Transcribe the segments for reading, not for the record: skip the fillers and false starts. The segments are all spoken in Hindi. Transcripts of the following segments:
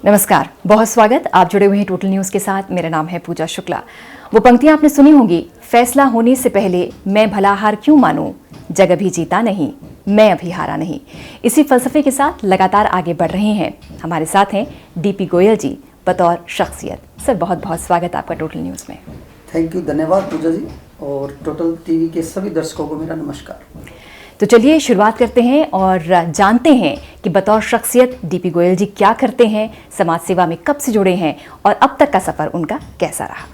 नमस्कार, बहुत स्वागत। आप जुड़े हुए हैं टोटल न्यूज के साथ। मेरा नाम है पूजा शुक्ला। वो पंक्तियां आपने सुनी होंगी, फैसला होने से पहले मैं भला हार क्यों मानूं, जग अभी जीता नहीं, मैं अभी हारा नहीं। इसी फलसफे के साथ लगातार आगे बढ़ रहे हैं। हमारे साथ हैं डीपी गोयल जी बतौर शख्सियत। सर, बहुत बहुत स्वागत आपका टोटल न्यूज में। थैंक यू, धन्यवाद पूजा जी। और टोटल टीवी के सभी दर्शकों को मेरा नमस्कार। तो चलिए शुरुआत करते हैं और जानते हैं कि बतौर शख्सियत डीपी गोयल जी क्या करते हैं, समाज सेवा में कब से जुड़े हैं और अब तक का सफर उनका कैसा रहा।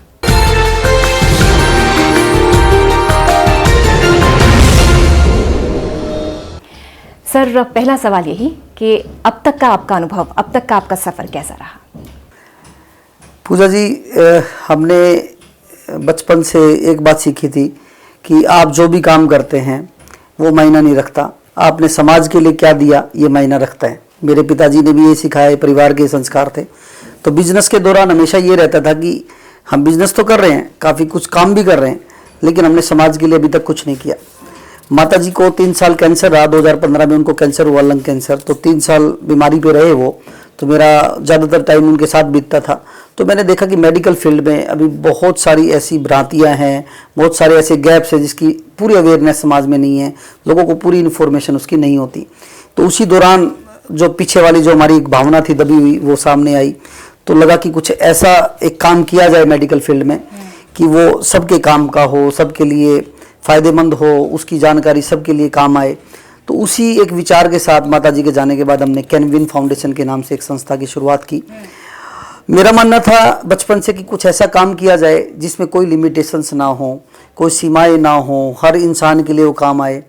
सर, पहला सवाल यही कि अब तक का आपका अनुभव, अब तक का आपका सफर कैसा रहा। पूजा जी, हमने बचपन से एक बात सीखी थी कि आप जो भी काम करते हैं वो मायना नहीं रखता, आपने समाज के लिए क्या दिया ये मायना रखता है। मेरे पिताजी ने भी ये सिखाया, परिवार के संस्कार थे। तो बिजनेस के दौरान हमेशा ये रहता था कि हम बिजनेस तो कर रहे हैं, काफ़ी कुछ काम भी कर रहे हैं, लेकिन हमने समाज के लिए अभी तक कुछ नहीं किया। माता जी को 3 साल कैंसर रहा, 2015 में उनको कैंसर हुआ, लंग कैंसर। तो 3 साल बीमारी पे रहे वो, तो मेरा ज़्यादातर टाइम उनके साथ बीतता था। तो मैंने देखा कि मेडिकल फील्ड में अभी बहुत सारी ऐसी भ्रांतियां हैं, बहुत सारे ऐसे गैप्स हैं जिसकी पूरी अवेयरनेस समाज में नहीं है, लोगों को पूरी इन्फॉर्मेशन उसकी नहीं होती। तो उसी दौरान जो पीछे वाली जो हमारी एक भावना थी दबी हुई, वो सामने आई। तो लगा कि कुछ ऐसा एक काम किया जाए मेडिकल फील्ड में कि वो सबके काम का हो, सबके लिए फ़ायदेमंद हो, उसकी जानकारी सबके लिए काम आए। तो उसी एक विचार के साथ माता जी के जाने के बाद हमने कैन विन फाउंडेशन के नाम से एक संस्था की शुरुआत की। मेरा मानना था बचपन से कि कुछ ऐसा काम किया जाए जिसमें कोई लिमिटेशंस ना हो, कोई सीमाएं ना हो, हर इंसान के लिए वो काम आए।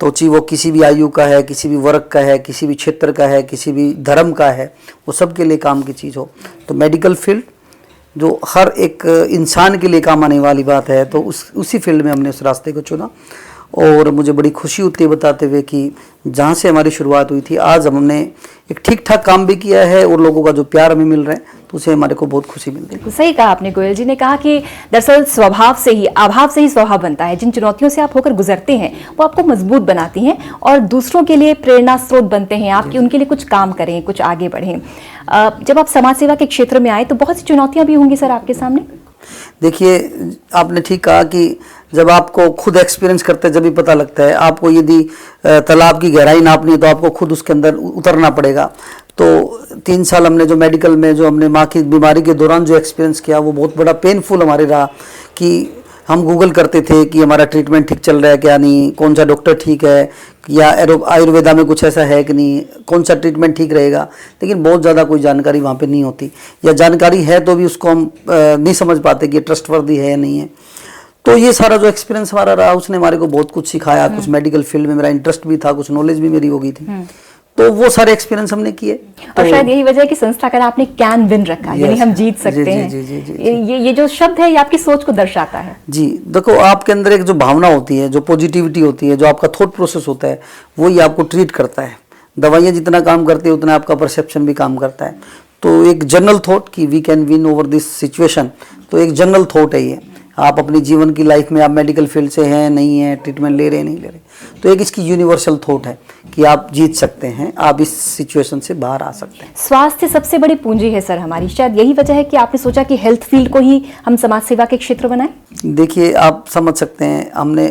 तो चाहे वो किसी भी आयु का है, किसी भी वर्ग का है, किसी भी क्षेत्र का है, किसी भी धर्म का है, वो सबके लिए काम की चीज़ हो। तो मेडिकल फील्ड जो हर एक इंसान के लिए काम आने वाली बात है, तो उसी फील्ड में हमने उस रास्ते को चुना। और मुझे बड़ी खुशी होती है बताते हुए कि जहाँ से हमारी शुरुआत हुई थी, आज हमने एक ठीक ठाक काम भी किया है और लोगों का जो प्यार हमें मिल रहा है, तो उसे हमारे को बहुत खुशी मिलती है। सही कहा आपने। गोयल जी ने कहा कि दरअसल स्वभाव से ही, अभाव से ही स्वभाव बनता है। जिन चुनौतियों से आप होकर गुजरते हैं वो आपको मजबूत बनाती हैं और दूसरों के लिए प्रेरणा स्रोत बनते हैं आप कि उनके लिए कुछ काम करें, कुछ आगे बढ़ें। जब आप समाज सेवा के क्षेत्र में आए तो बहुत सी चुनौतियां भी होंगी सर आपके सामने। देखिए, आपने ठीक कहा कि जब आपको खुद एक्सपीरियंस करते हैं जब भी पता लगता है। आपको यदि तालाब की गहराई नापनी है तो आपको खुद उसके अंदर उतरना पड़ेगा। तो 3 साल हमने जो मेडिकल में जो हमने माँ की बीमारी के दौरान जो एक्सपीरियंस किया, वो बहुत बड़ा पेनफुल हमारे रहा कि हम गूगल करते थे कि हमारा ट्रीटमेंट ठीक चल रहा है क्या नहीं, कौन सा डॉक्टर ठीक है, या आयुर्वेदा में कुछ ऐसा है कि नहीं, कौन सा ट्रीटमेंट ठीक रहेगा। लेकिन बहुत ज़्यादा कोई जानकारी वहाँ पे नहीं होती, या जानकारी है तो भी उसको हम नहीं समझ पाते कि ट्रस्टवर्दी है या नहीं है। तो ये सारा जो एक्सपीरियंस हमारा रहा, उसने हमारे को बहुत कुछ सिखाया। कुछ मेडिकल फील्ड में मेरा इंटरेस्ट भी था, कुछ नॉलेज भी मेरी हो गई थी। तो वो सारे एक्सपीरियंस हमने किए। और शायद यही वजह है कि संस्था का आपने कैन विन रखा, यानी हम जीत सकते हैं। ये जो शब्द है ये आपकी सोच को दर्शाता है। जी, देखो, आपके अंदर एक जो भावना होती है, जो पॉजिटिविटी होती है, जो आपका थॉट प्रोसेस होता है, वो ही आपको ट्रीट करता है। दवाइयाँ जितना काम करती है उतना आपका परसेप्शन भी काम करता है। तो एक जनरल थॉट कि we can win over this situation, तो एक जनरल थॉट है ये। आप अपनी जीवन की लाइफ में आप मेडिकल फील्ड से हैं, नहीं है, ट्रीटमेंट ले रहे हैं, नहीं ले रहे, तो एक इसकी यूनिवर्सल थॉट है कि आप जीत सकते हैं, आप इस सिचुएशन से बाहर आ सकते हैं। स्वास्थ्य सबसे बड़ी पूंजी है सर हमारी। शायद यही वजह है कि आपने सोचा कि हेल्थ फील्ड को ही हम समाज सेवा के क्षेत्र बनाएं। देखिए, आप समझ सकते हैं हमने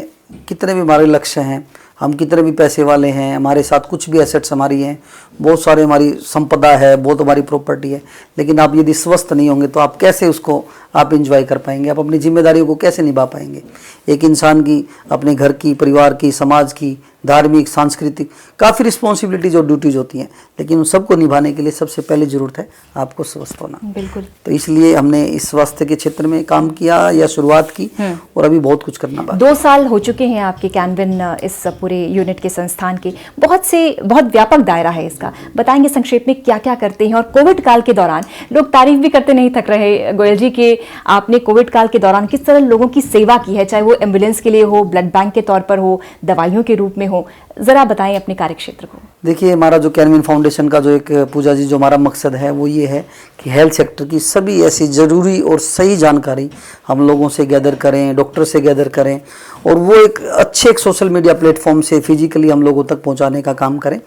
कितने भी हमारे लक्ष्य हैं, हम कितने भी पैसे वाले हैं, हमारे साथ कुछ भी एसेट्स हमारी हैं, बहुत सारे हमारी संपदा है, बहुत हमारी प्रॉपर्टी है, लेकिन आप यदि स्वस्थ नहीं होंगे तो आप कैसे उसको आप एंजॉय कर पाएंगे, आप अपनी जिम्मेदारियों को कैसे निभा पाएंगे। एक इंसान की अपने घर की, परिवार की, समाज की, धार्मिक, सांस्कृतिक काफ़ी रिस्पॉन्सिबिलिटीज और ड्यूटीज होती हैं, लेकिन उन सबको निभाने के लिए सबसे पहले ज़रूरत है आपको स्वस्थ होना। बिल्कुल। तो इसलिए हमने इस स्वास्थ्य के क्षेत्र में काम किया या शुरुआत की, और अभी बहुत कुछ करना बाकी। 2 साल हो चुके हैं आपके कैन विन इस पूरे यूनिट के संस्थान के। बहुत व्यापक दायरा है इसका। बताएंगे संक्षेप में क्या क्या करते हैं। और कोविड काल के दौरान लोग तारीफ भी करते नहीं थक रहे गोयल जी के आपने कोविड काल के दौरान किस तरह लोगों की सेवा की है, चाहे वो एम्बुलेंस के लिए हो, ब्लड बैंक के तौर पर हो, दवाइयों के रूप में हो, जरा बताएं अपने कार्यक्षेत्र को। देखिए, हमारा जो कैनविन फाउंडेशन का जो एक पूजा जी जो हमारा मकसद है वो ये है कि हेल्थ सेक्टर की सभी ऐसी ज़रूरी और सही जानकारी हम लोगों से गैदर करें, डॉक्टर से गैदर करें, और वो एक अच्छे एक सोशल मीडिया प्लेटफॉर्म से फिजिकली हम लोगों तक पहुंचाने का काम करें।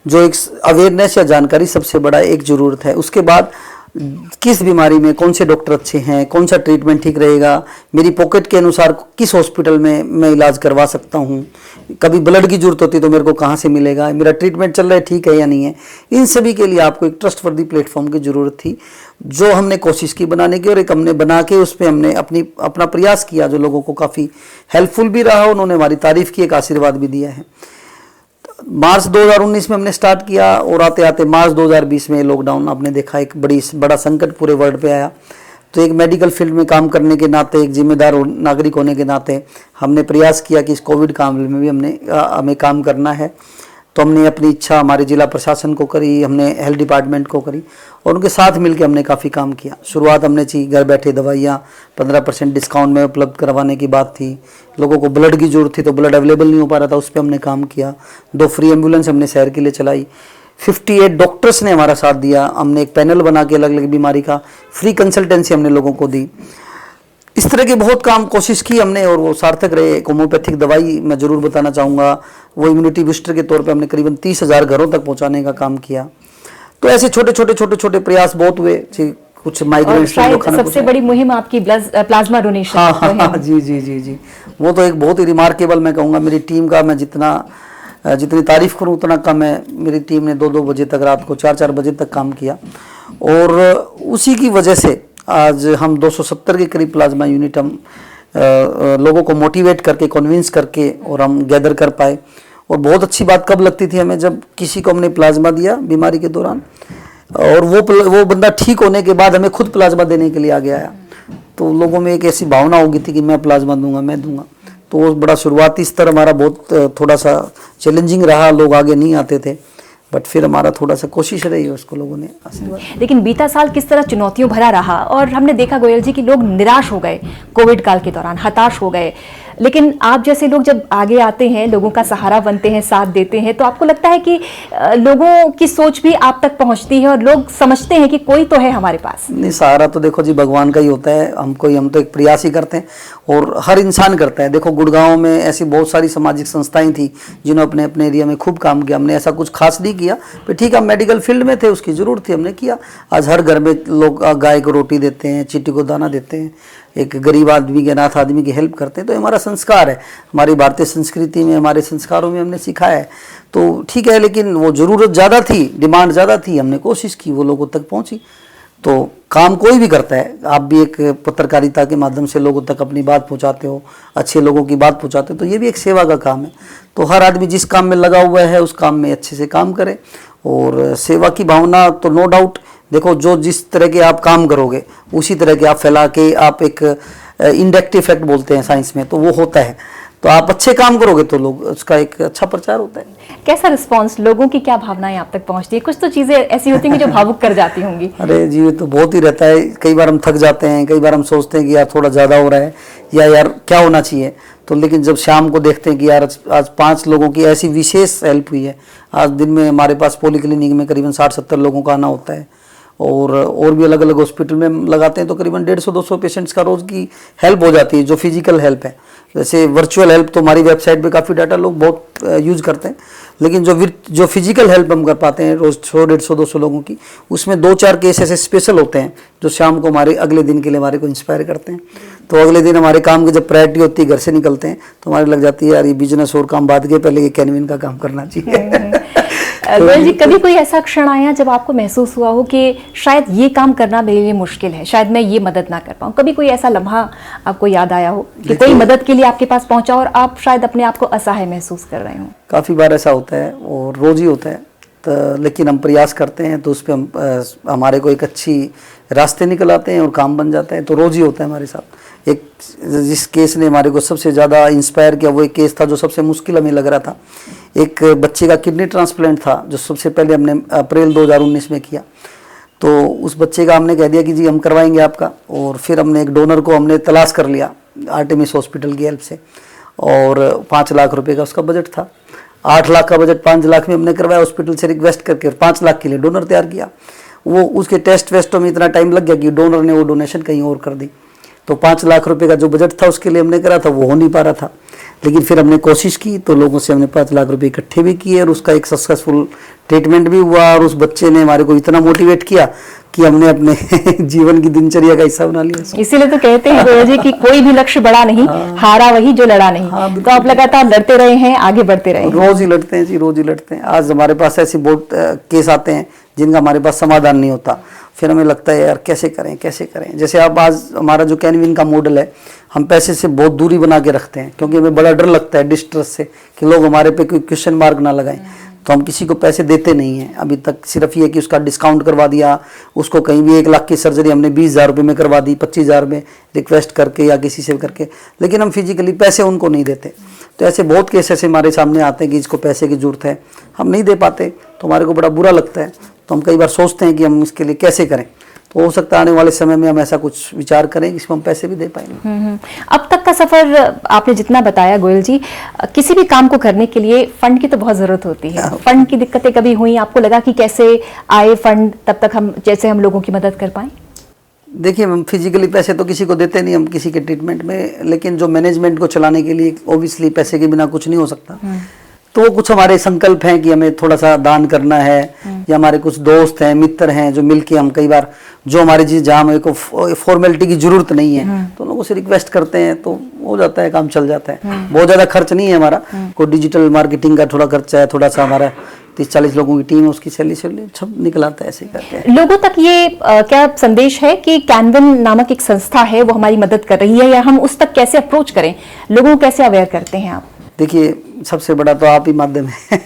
जो एक अवेयरनेस या जानकारी सबसे बड़ा एक ज़रूरत है। उसके बाद किस बीमारी में कौन से डॉक्टर अच्छे हैं, कौन सा ट्रीटमेंट ठीक रहेगा, मेरी पॉकेट के अनुसार किस हॉस्पिटल में मैं इलाज करवा सकता हूँ, कभी ब्लड की जरूरत होती है तो मेरे को कहाँ से मिलेगा, मेरा ट्रीटमेंट चल रहा है ठीक है या नहीं है। इन सभी के लिए आपको एक ट्रस्टवर्दी प्लेटफॉर्म की ज़रूरत थी, जो हमने कोशिश की बनाने की, और एक हमने बना के उस पर हमने अपना प्रयास किया, जो लोगों को काफ़ी हेल्पफुल भी रहा। उन्होंने हमारी तारीफ़ की, एक आशीर्वाद भी दिया है। मार्च 2019 में हमने स्टार्ट किया, और आते आते मार्च 2020 में लॉकडाउन आपने देखा, एक बड़ा संकट पूरे वर्ल्ड पे आया। तो एक मेडिकल फील्ड में काम करने के नाते, एक जिम्मेदार नागरिक होने के नाते हमने प्रयास किया कि इस कोविड काल में भी हमें काम करना है। तो हमने अपनी इच्छा हमारे जिला प्रशासन को करी, हमने हेल्थ डिपार्टमेंट को करी, और उनके साथ मिलकर हमने काफ़ी काम किया। शुरुआत हमने की, घर बैठे दवाइयाँ 15% डिस्काउंट में उपलब्ध करवाने की बात थी। लोगों को ब्लड की जरूरत थी तो ब्लड अवेलेबल नहीं हो पा रहा था, उस पर हमने काम किया। 2 फ्री एम्बुलेंस हमने शहर के लिए चलाई। 58 डॉक्टर्स ने हमारा साथ दिया। हमने एक पैनल बना के अलग अलग बीमारी का फ्री कंसल्टेंसी हमने लोगों को दी। इस तरह के बहुत काम कोशिश की हमने, और वो सार्थक रहे। एक होम्योपैथिक दवाई मैं ज़रूर बताना चाहूँगा, वो इम्यूनिटी बूस्टर के तौर पे हमने करीबन 30,000 घरों तक पहुँचाने का काम किया। तो ऐसे छोटे छोटे प्रयास बहुत हुए। कुछ माइग्रेन, सबसे बड़ी मुहिम आपकी प्लाज्मा डोनेशन। हाँ, जी। वो तो एक बहुत ही रिमार्केबल, मैं कहूँगा मेरी टीम का, मैं जितनी तारीफ करूँ उतना कम है। मेरी टीम ने 2-2 बजे तक, रात को 4-4 बजे तक काम किया, और उसी की वजह से आज हम 270 के करीब प्लाज्मा यूनिट हम लोगों को मोटिवेट करके, कन्विंस करके, और हम गैदर कर पाए। और बहुत अच्छी बात कब लगती थी हमें, जब किसी को हमने प्लाज्मा दिया बीमारी के दौरान, और वो बंदा ठीक होने के बाद हमें खुद प्लाज्मा देने के लिए आगे आया। तो लोगों में एक ऐसी भावना हो गई थी कि मैं प्लाज्मा दूंगा, मैं दूंगा। तो वो बड़ा शुरुआती स्तर हमारा बहुत थोड़ा सा चैलेंजिंग रहा, लोग आगे नहीं आते थे, बट फिर हमारा थोड़ा सा कोशिश रही है, उसको लोगों ने आशीर्वाद। लेकिन बीता साल किस तरह चुनौतियों भरा रहा, और हमने देखा गोयल जी कि लोग निराश हो गए कोविड काल के दौरान, हताश हो गए। लेकिन आप जैसे लोग जब आगे आते हैं, लोगों का सहारा बनते हैं, साथ देते हैं, तो आपको लगता है कि लोगों की सोच भी आप तक पहुंचती है, और लोग समझते हैं कि कोई तो है हमारे पास। नहीं, सहारा तो देखो जी भगवान का ही होता है। हम तो एक प्रयास ही करते हैं, और हर इंसान करता है। देखो, गुड़गांव में ऐसी बहुत सारी सामाजिक संस्थाएं थी जिन्होंने अपने अपने एरिया में खूब काम किया। हमने ऐसा कुछ खास नहीं किया, पर ठीक है, हम मेडिकल फील्ड में थे, उसकी जरूरत थी, हमने किया। आज हर घर में लोग गाय को रोटी देते हैं, चींटी को दाना देते हैं, एक गरीब आदमी के, अनाथ आदमी की हेल्प करते हैं। तो हमारा संस्कार है, हमारी भारतीय संस्कृति में, हमारे संस्कारों में हमने सिखाया है। तो ठीक है, लेकिन वो ज़रूरत ज़्यादा थी, डिमांड ज़्यादा थी, हमने कोशिश की, वो लोगों तक पहुंची। तो काम कोई भी करता है, आप भी एक पत्रकारिता के माध्यम से लोगों तक अपनी बात पहुंचाते हो, अच्छे लोगों की बात पहुंचाते हो, तो ये भी एक सेवा का काम है। तो हर आदमी जिस काम में लगा हुआ है उस काम में अच्छे से काम करे, और सेवा की भावना तो नो डाउट, देखो, जो जिस तरह के आप काम करोगे उसी तरह के आप फैला के, आप एक इंडायरेक्ट इफेक्ट बोलते हैं साइंस में, तो वो होता है। तो आप अच्छे काम करोगे तो लोग, उसका एक अच्छा प्रचार होता है। कैसा रिस्पांस, लोगों की क्या भावनाएं आप तक पहुंचती है? कुछ तो चीजें ऐसी होती हैं जो भावुक कर जाती होंगी। अरे जी, ये तो बहुत ही रहता है। कई बार हम थक जाते हैं, कई बार हम सोचते हैं कि यार थोड़ा ज़्यादा हो रहा है, या यार क्या होना चाहिए। तो लेकिन जब शाम को देखते हैं कि यार आज 5 लोगों की ऐसी विशेष हेल्प हुई है। आज दिन में हमारे पास पॉलीक्लिनिक में करीबन 60-70 लोगों का आना होता है, और भी अलग अलग हॉस्पिटल में लगाते हैं, तो करीबन 150-200 पेशेंट्स का रोज़ की हेल्प हो जाती है, जो फिजिकल हेल्प है। जैसे वर्चुअल हेल्प तो हमारी वेबसाइट पे काफ़ी डाटा लोग बहुत यूज़ करते हैं, लेकिन जो फिजिकल हेल्प हम कर पाते हैं रोज़ 100-150-200 लोगों की, उसमें 2-4 केस ऐसे स्पेशल होते हैं जो शाम को हमारे अगले दिन के लिए हमारे को इंस्पायर करते हैं। तो अगले दिन हमारे काम की जब प्रायोरिटी होती है, घर से निकलते हैं, तो हमारे लग जाती है यार ये बिजनेस और काम बाद के, पहले ये कैनविन का काम करना चाहिए। गोयल जी, कभी कोई ऐसा क्षण आया जब आपको महसूस हुआ हो कि शायद ये काम करना मेरे लिए मुश्किल है, शायद मैं ये मदद ना कर पाऊँ? कभी कोई ऐसा लम्हा आपको याद आया हो कि कोई मदद के लिए आपके पास पहुंचा और आप शायद अपने आप को असहाय महसूस कर रहे हो? काफ़ी बार ऐसा होता है, और रोज़ ही होता है। तो लेकिन हम प्रयास करते हैं, तो उस पर हम हमारे को एक अच्छी रास्ते निकल आते हैं और काम बन जाता है। तो रोज़ ही होता है हमारे साथ। एक जिस केस ने हमारे को सबसे ज़्यादा इंस्पायर किया, वो एक केस था जो सबसे मुश्किल हमें लग रहा था। एक बच्चे का किडनी ट्रांसप्लांट था, जो सबसे पहले हमने अप्रैल 2019 में किया। तो उस बच्चे का हमने कह दिया कि जी हम करवाएंगे आपका, और फिर हमने एक डोनर को हमने तलाश कर लिया आर्टेमिस हॉस्पिटल की हेल्प से, और 5 लाख रुपए का उसका बजट था। 8 लाख का बजट 5 लाख में हमने करवाया, हॉस्पिटल से रिक्वेस्ट करके, और 5 लाख के लिए डोनर तैयार किया। वो उसके टेस्ट वेस्टों में इतना टाइम लग गया कि डोनर ने वो डोनेशन कहीं और कर दी। तो 5 लाख रुपए का जो बजट था उसके लिए हमने करा था वो हो नहीं पा रहा था, लेकिन फिर हमने कोशिश की, तो लोगों से हमने 5 लाख रुपए इकट्ठे भी किए और उसका एक सक्सेसफुल ट्रीटमेंट भी हुआ। और उस बच्चे ने हमारे को इतना मोटिवेट किया कि हमने अपने जीवन की दिनचर्या का हिस्सा बना लिया। इसीलिए तो कहते हैं गोयल जी कि कोई भी लक्ष्य बड़ा नहीं, हारा वही जो लड़ा नहीं। तो आप लगातार लड़ते रहे हैं, आगे बढ़ते रहे हैं। रोज ही लड़ते हैं जी, रोज ही लड़ते हैं। आज हमारे पास ऐसे बहुत केस आते हैं जिनका हमारे पास समाधान नहीं होता, फिर हमें लगता है यार कैसे करें कैसे करें। जैसे अब आज हमारा जो कैनविन का मॉडल है, हम पैसे से बहुत दूरी बना के रखते हैं, क्योंकि हमें बड़ा डर लगता है डिस्ट्रस्ट से कि लोग हमारे पे कोई क्वेश्चन मार्क ना लगाएं। तो हम किसी को पैसे देते नहीं हैं अभी तक। सिर्फ ये कि उसका डिस्काउंट करवा दिया, उसको कहीं भी 1 लाख की सर्जरी हमने 20,000 रुपये में करवा दी, 25,000 में रिक्वेस्ट करके या किसी से करके, लेकिन हम फिजिकली पैसे उनको नहीं देते। तो ऐसे बहुत केस ऐसे हमारे सामने आते हैं कि इसको पैसे की जरूरत है, हम नहीं दे पाते, तो हमारे को बड़ा बुरा लगता है। तो हम कई बार सोचते हैं कि हम इसके लिए कैसे करें। तो हो सकता है आने वाले समय में हम ऐसा कुछ विचार करें जिसमें हम पैसे भी दे पाएंगे। अब तक का सफर आपने जितना बताया गोयल जी, किसी भी काम को करने के लिए फंड की तो बहुत जरूरत होती है। फंड की दिक्कतें कभी हुई? आपको लगा कि कैसे आए फंड तब तक हम लोगों की मदद कर पाए? देखिए, हम फिजिकली पैसे तो किसी को देते नहीं हम किसी के ट्रीटमेंट में, लेकिन जो मैनेजमेंट को चलाने के लिए ऑब्वियसली पैसे के बिना कुछ नहीं हो सकता। तो वो कुछ हमारे संकल्प हैं कि हमें थोड़ा सा दान करना है, या हमारे कुछ दोस्त हैं, मित्र हैं, जो मिलके हम कई बार जो हमारी चीज जहाँ हमें को फॉर्मेलिटी की जरूरत नहीं है तो लोगों से रिक्वेस्ट करते हैं, तो हो जाता है, काम चल जाता है। बहुत ज्यादा खर्च नहीं है हमारा, कोई डिजिटल मार्केटिंग का थोड़ा खर्चा है, थोड़ा सा हमारा 30-40 लोगों की टीम है, उसकी सैलरी सब निकल आता है ऐसे करके। लोगों तक ये क्या संदेश है कि कैनविन नामक एक संस्था है वो हमारी मदद कर रही है, या हम उस तक कैसे अप्रोच करें, लोगों को कैसे अवेयर करते हैं आप? देखिए, सबसे बड़ा तो आप ही माध्यम है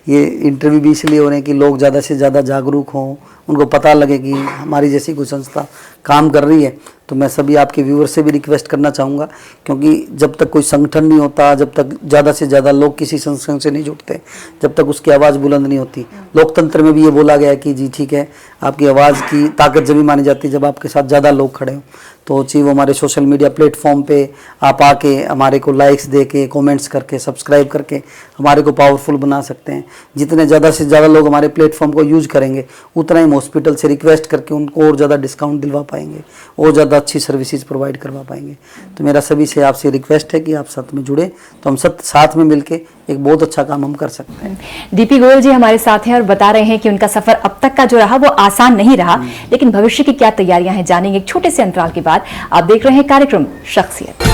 ये इंटरव्यू भी इसलिए हो रहे हैं कि लोग ज़्यादा से ज़्यादा जागरूक हों, उनको पता लगे कि हमारी जैसी कोई संस्था काम कर रही है। तो मैं सभी आपके व्यूअर से भी रिक्वेस्ट करना चाहूँगा, क्योंकि जब तक कोई संगठन नहीं होता, जब तक ज़्यादा से ज़्यादा लोग किसी संगठन से नहीं जुड़ते, जब तक उसकी आवाज़ बुलंद नहीं होती। लोकतंत्र में भी ये बोला गया है कि जी ठीक है, आपकी आवाज़ की ताकत जब भी मानी जाती है जब आपके साथ ज़्यादा लोग खड़े हों। तो चाहिए वो हमारे सोशल मीडिया प्लेटफॉर्म पे आप आके हमारे को लाइक्स दे के, कॉमेंट्स करके, सब्सक्राइब करके हमारे को पावरफुल बना सकते हैं। जितने ज़्यादा से ज़्यादा लोग हमारे प्लेटफॉर्म को यूज करेंगे, उतना ही हॉस्पिटल से रिक्वेस्ट करके उनको और ज़्यादा डिस्काउंट दिलवा पाएंगे, और ज़्यादा अच्छी सर्विसेज प्रोवाइड करवा पाएंगे। तो मेरा सभी से आपसे रिक्वेस्ट है कि आप साथ में जुड़े, तो हम सब साथ में मिलके एक बहुत अच्छा काम हम कर सकते हैं। डीपी गोयल जी हमारे साथ हैं और बता रहे हैं कि उनका सफर अब तक का जो रहा वो आसान नहीं रहा, लेकिन भविष्य की क्या तैयारियां हैं जानेंगे एक छोटे से अंतराल के बाद। आप देख रहे हैं कार्यक्रम शख्सियत।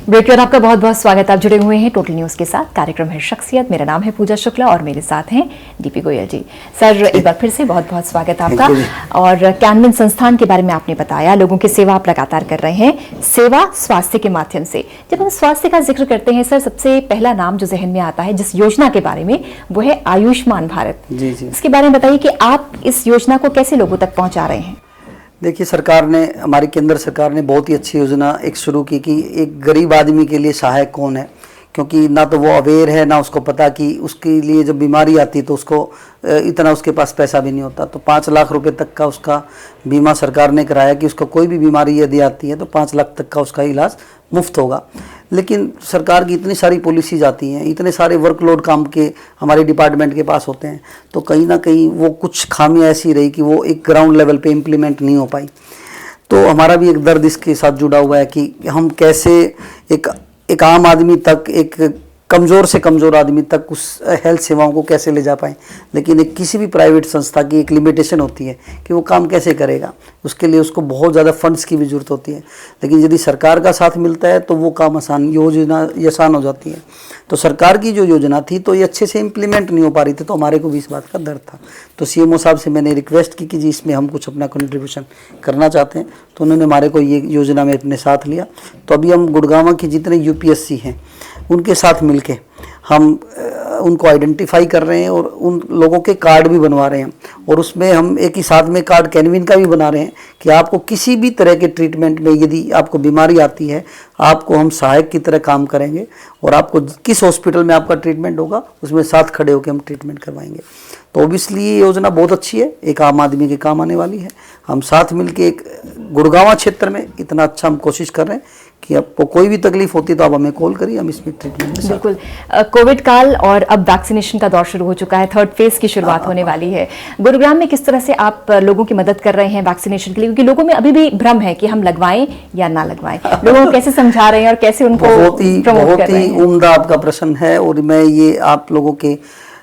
ब्रेक के बाद आपका बहुत बहुत स्वागत। आप जुड़े हुए हैं टोटल न्यूज के साथ, कार्यक्रम है शख्सियत। मेरा नाम है पूजा शुक्ला और मेरे साथ हैं डीपी गोयल जी। सर, एक बार फिर से बहुत बहुत स्वागत आपका। और कैनविन संस्थान के बारे में आपने बताया, लोगों की सेवा आप लगातार कर रहे हैं, सेवा स्वास्थ्य के माध्यम से। जब हम स्वास्थ्य का जिक्र करते हैं सर, सबसे पहला नाम जो जहन में आता है जिस योजना के बारे में, वो है आयुष्मान भारत। जी जी। इसके बारे में बताइए कि आप इस योजना को कैसे लोगों तक पहुंचा रहे हैं? देखिए, सरकार ने, हमारी केंद्र सरकार ने बहुत ही अच्छी योजना एक शुरू की कि एक गरीब आदमी के लिए सहायक कौन है, क्योंकि ना तो वो अवेयर है, ना उसको पता कि उसके लिए जब बीमारी आती है तो उसको इतना उसके पास पैसा भी नहीं होता। तो 5 लाख रुपए तक का उसका बीमा सरकार ने कराया कि उसको कोई भी बीमारी यदि आती है तो 5 लाख तक का उसका इलाज मुफ्त होगा। लेकिन सरकार की इतनी सारी पॉलिसीज आती हैं, इतने सारे वर्कलोड काम के हमारे डिपार्टमेंट के पास होते हैं, तो कहीं ना कहीं वो कुछ खामियां ऐसी रही कि वो एक ग्राउंड लेवल पे इम्प्लीमेंट नहीं हो पाई। तो हमारा भी एक दर्द इसके साथ जुड़ा हुआ है कि हम कैसे एक आम आदमी तक, एक कमज़ोर से कमज़ोर आदमी तक उस हेल्थ सेवाओं को कैसे ले जा पाएँ। लेकिन एक किसी भी प्राइवेट संस्था की एक लिमिटेशन होती है कि वो काम कैसे करेगा, उसके लिए उसको बहुत ज़्यादा फंड्स की भी ज़रूरत होती है। लेकिन यदि सरकार का साथ मिलता है तो वो काम आसान हो जाती है। तो सरकार की जो योजना थी तो ये अच्छे से इम्प्लीमेंट नहीं हो पा रही थी, तो हमारे को भी इस बात का डर था। तो CMO साहब से मैंने रिक्वेस्ट की कि जी इसमें हम कुछ अपना कंट्रीब्यूशन करना चाहते हैं, तो उन्होंने हमारे को ये योजना में अपने साथ लिया। तो अभी हम गुड़गांव के जितने UPSC हैं उनके साथ मिलके हम उनको आइडेंटिफाई कर रहे हैं और उन लोगों के कार्ड भी बनवा रहे हैं, और उसमें हम एक ही साथ में कार्ड कैनविन का भी बना रहे हैं कि आपको किसी भी तरह के ट्रीटमेंट में यदि आपको बीमारी आती है, आपको हम सहायक की तरह काम करेंगे, और आपको किस हॉस्पिटल में आपका ट्रीटमेंट होगा उसमें साथ खड़े होकर हम ट्रीटमेंट करवाएंगे। तो ऑब्वियसली ये योजना बहुत अच्छी है, एक आम आदमी के काम आने वाली है। हम साथ मिलके एक गुड़गांव क्षेत्र में इतना अच्छा हम कोशिश कर रहे हैं कि आपको कोई भी तकलीफ होती है तो आप हमें कॉल करिए, हम इसमें ट्रीटमेंट में बिल्कुल। कोविड काल और अब वैक्सीनेशन का दौर शुरू हो चुका है, थर्ड फेज की शुरुआत होने वाली है। गुरुग्राम में किस तरह से आप लोगों की मदद कर रहे हैं वैक्सीनेशन के लिए, क्योंकि लोगों में अभी भी भ्रम है कि हम लगवाएं या ना लगवाएं, लोगों को कैसे समझा रहे हैं और कैसे उनको प्रमोट कर रहे हैं? उम्दा आपका प्रश्न है, और मैं ये आप लोगों के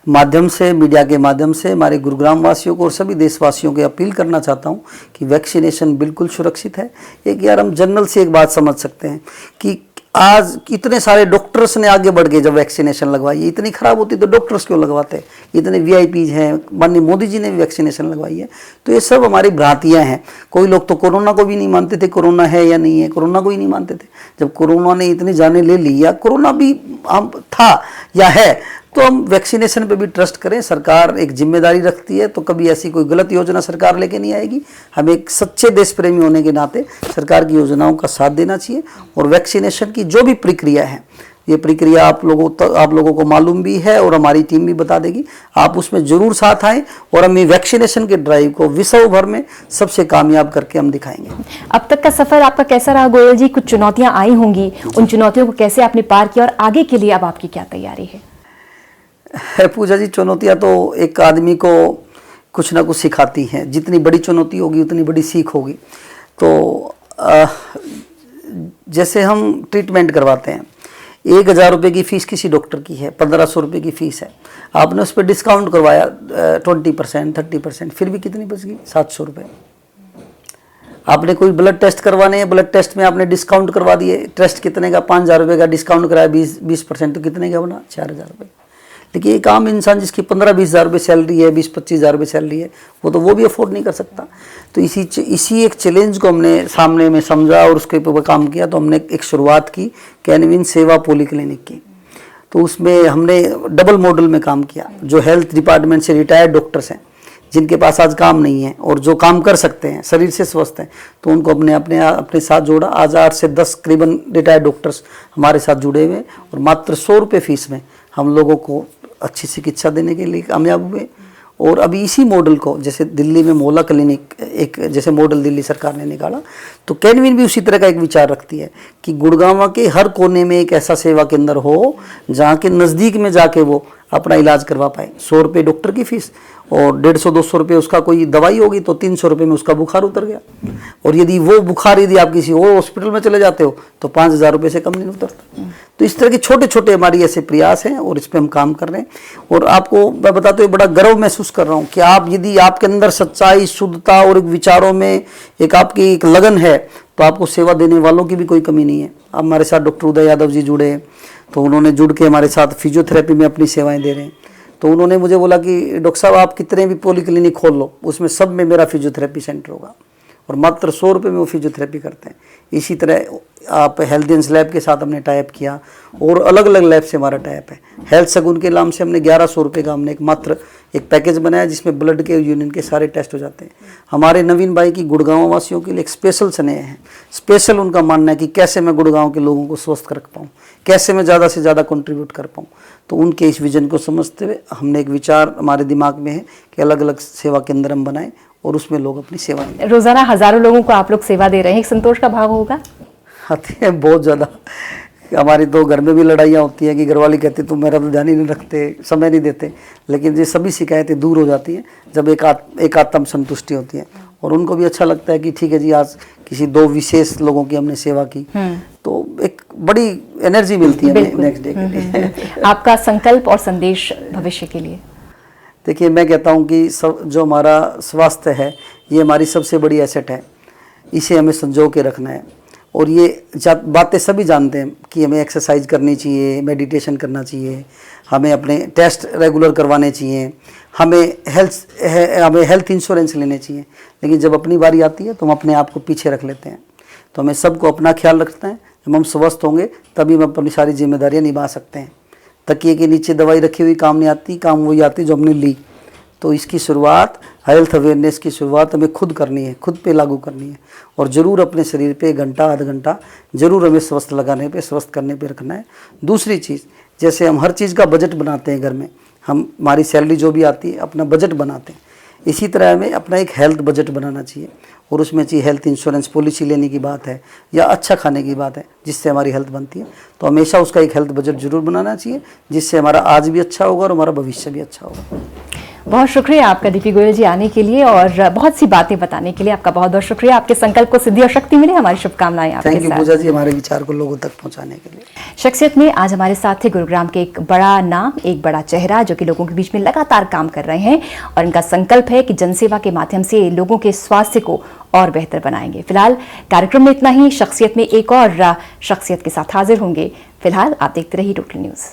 माध्यम से, मीडिया के माध्यम से हमारे गुरुग्राम वासियों को और सभी देशवासियों को अपील करना चाहता हूँ कि वैक्सीनेशन बिल्कुल सुरक्षित है। एक यार हम जनरल से एक बात समझ सकते हैं कि आज इतने सारे डॉक्टर्स ने आगे बढ़ गए, जब वैक्सीनेशन लगवाई, इतनी खराब होती तो डॉक्टर्स क्यों लगवाते? इतने वीआईपीज हैं, माननीय मोदी जी ने भी वैक्सीनेशन लगवाई है। तो ये सब हमारी भ्रांतियां हैं। कोई लोग तो कोरोना को भी नहीं मानते थे, कोरोना है या नहीं है, कोरोना को ही नहीं मानते थे। जब कोरोना ने इतनी जाने ले ली, या कोरोना भी हम था या है, तो हम वैक्सीनेशन पे भी ट्रस्ट करें। सरकार एक जिम्मेदारी रखती है, तो कभी ऐसी कोई गलत योजना सरकार लेके नहीं आएगी। हम एक सच्चे देश प्रेमी होने के नाते सरकार की योजनाओं का साथ देना चाहिए। और वैक्सीनेशन की जो भी प्रक्रिया है, ये प्रक्रिया आप लोगों को मालूम भी है और हमारी टीम भी बता देगी। आप उसमें जरूर साथ आएं और हम ये वैक्सीनेशन के ड्राइव को विश्व भर में सबसे कामयाब करके हम दिखाएंगे। अब तक का सफर आपका कैसा रहा गोयल जी? कुछ चुनौतियां आई होंगी, उन चुनौतियों को कैसे आपने पार किया और आगे के लिए अब आपकी क्या तैयारी है? पूजा जी, चुनौतियां तो एक आदमी को कुछ ना कुछ सिखाती हैं। जितनी बड़ी चुनौती होगी उतनी बड़ी सीख होगी। तो जैसे हम ट्रीटमेंट करवाते हैं, 1,000 रुपये की फ़ीस किसी डॉक्टर की है, 1,500 रुपये की फ़ीस है, आपने उस पर डिस्काउंट करवाया 20%, 30%, फिर भी कितनी बच गई? 700 रुपये। आपने कोई ब्लड टेस्ट करवाने हैं, ब्लड टेस्ट में आपने डिस्काउंट करवा दिए, टेस्ट कितने का? 5,000 रुपये का डिस्काउंट कराया, 20%, तो कितने का बना? 4,000 रुपये। देखिए, एक आम इंसान जिसकी 15-20 हज़ार रुपये सैलरी है, 20-25 हज़ार रुपये सैलरी है, वो भी अफोर्ड नहीं कर सकता। तो इसी एक चैलेंज को हमने सामने में समझा और उसके ऊपर काम किया। तो हमने एक शुरुआत की कैनविन सेवा पॉलीक्लिनिक की। तो उसमें हमने डबल मॉडल में काम किया। जो हेल्थ डिपार्टमेंट से रिटायर्ड डॉक्टर्स हैं, जिनके पास आज काम नहीं है और जो काम कर सकते हैं, शरीर से स्वस्थ हैं, तो उनको अपने साथ जोड़ा। आज 8 से 10 करीबन रिटायर्ड डॉक्टर्स हमारे साथ जुड़े हुए, और मात्र 100 रुपये फीस में हम लोगों को अच्छी चिकित्सा देने के लिए कामयाब हुए। और अभी इसी मॉडल को, जैसे दिल्ली में मोहल्ला क्लिनिक एक जैसे मॉडल दिल्ली सरकार ने निकाला, तो कैनविन भी उसी तरह का एक विचार रखती है कि गुड़गांव के हर कोने में एक ऐसा सेवा केंद्र हो जहाँ के नज़दीक में जाके वो अपना इलाज करवा पाए। 100 रुपये डॉक्टर की फीस और 150-200 रुपये उसका कोई दवाई होगी, तो 300 रुपये में उसका बुखार उतर गया। और यदि वो बुखार यदि आप किसी और हॉस्पिटल में चले जाते हो तो 5,000 रुपये से कम नहीं उतरता। तो इस तरह के छोटे छोटे हमारी ऐसे प्रयास हैं और इस पर हम काम कर रहे हैं। और आपको मैं बताते हुए बड़ा गर्व महसूस कर रहा हूँ कि यदि आपके अंदर सच्चाई, शुद्धता और एक विचारों में एक आपकी एक लगन है, तो आपको सेवा देने वालों की भी कोई कमी नहीं है। अब हमारे साथ डॉक्टर उदय यादव जी जुड़े, तो उन्होंने जुड़ के हमारे साथ फिजियोथेरेपी में अपनी सेवाएं दे रहे हैं। तो उन्होंने मुझे बोला कि डॉक्टर साहब, आप कितने भी पॉलीक्लिनिक खोल लो, उसमें सब में मेरा फिजियोथेरेपी सेंटर होगा। और मात्र 100 रुपये में वो फिजियोथेरेपी करते हैं। इसी तरह आप हेल्थ लैब के साथ हमने टाइप किया, और अलग अलग लैब से हमारा टाइप है। हेल्थ सगुन के नाम से हमने 1,100 रुपये का हमने एक पैकेज बनाया, जिसमें ब्लड के, यूरिन के सारे टेस्ट हो जाते हैं। हमारे नवीन भाई की गुड़गांव वासियों के लिए एक स्पेशल स्नेह है। स्पेशल उनका मानना है कि कैसे मैं गुड़गांव के लोगों को स्वस्थ रख पाऊँ, कैसे मैं ज़्यादा से ज़्यादा कंट्रीब्यूट कर पाऊँ। तो उनके इस विजन को समझते हुए हमने एक विचार हमारे दिमाग में है कि अलग अलग सेवा केंद्र हम बनाएं और उसमें लोग अपनी सेवा दें। रोजाना हजारों लोगों को आप लोग सेवा दे रहे हैं, एक संतोष का भाव होगा? आती है बहुत ज़्यादा। हमारी तो घर में भी लड़ाइयाँ होती हैं कि घरवाली कहती तुम मेरा तो ध्यान ही नहीं रखते, समय नहीं देते। लेकिन ये सभी शिकायतें दूर हो जाती हैं जब एक आत्म संतुष्टि होती है, और उनको भी अच्छा लगता है कि ठीक है जी, आज किसी 2 विशेष लोगों की हमने सेवा की, तो एक बड़ी एनर्जी मिलती है नेक्स्ट डे के लिए। आपका संकल्प और संदेश भविष्य के लिए? देखिए, मैं कहता हूँ कि जो हमारा स्वास्थ्य है, ये हमारी सबसे बड़ी एसेट है। इसे हमें संजो के रखना है। और ये बातें सभी जानते हैं कि हमें एक्सरसाइज करनी चाहिए, मेडिटेशन करना चाहिए, हमें अपने टेस्ट रेगुलर करवाने चाहिए, हमें हेल्थ इंश्योरेंस लेने चाहिए। लेकिन जब अपनी बारी आती है तो हम अपने आप को पीछे रख लेते हैं। तो हमें सबको अपना ख्याल रखना है। जब हम स्वस्थ होंगे तभी हम अपनी सारी जिम्मेदारियां निभा सकते हैं। तकिए के नीचे दवाई रखी हुई काम नहीं आती, काम वही आती जो हमने ली। तो इसकी शुरुआत, हेल्थ अवेयरनेस की शुरुआत हमें खुद करनी है, खुद पे लागू करनी है। और ज़रूर अपने शरीर पे 1 घंटा, आधा घंटा ज़रूर हमें स्वस्थ करने पे रखना है। दूसरी चीज़, जैसे हम हर चीज़ का बजट बनाते हैं घर में, हमारी सैलरी जो भी आती है अपना बजट बनाते हैं, इसी तरह हमें अपना एक हेल्थ बजट बनाना चाहिए और उसमें चाहिए हेल्थ इंश्योरेंस पॉलिसी लेने की बात है या अच्छा खाने की बात है जिससे हमारी हेल्थ बनती है। तो हमेशा उसका एक हेल्थ बजट जरूर बनाना चाहिए जिससे हमारा आज भी अच्छा होगा और हमारा भविष्य भी अच्छा होगा। बहुत शुक्रिया आपका डीपी गोयल जी आने के लिए और बहुत सी बातें बताने के लिए। आपका बहुत बहुत शुक्रिया। आपके संकल्प को सिद्धि और शक्ति मिले, हमारी शुभकामनाएं आपके साथ। थैंक यू पूजा जी, हमारे विचार को लोगों तक पहुंचाने के लिए। शख्सियत में आज हमारे साथ थे गुरुग्राम के एक बड़ा नाम, एक बड़ा चेहरा जो कि लोगों के बीच में लगातार काम कर रहे हैं और इनका संकल्प है कि जनसेवा के माध्यम से लोगों के स्वास्थ्य को और बेहतर बनाएंगे। फिलहाल कार्यक्रम में इतना ही। शख्सियत में एक और शख्सियत के साथ हाजिर होंगे। फिलहाल आप देखते रहिए टोटल न्यूज़।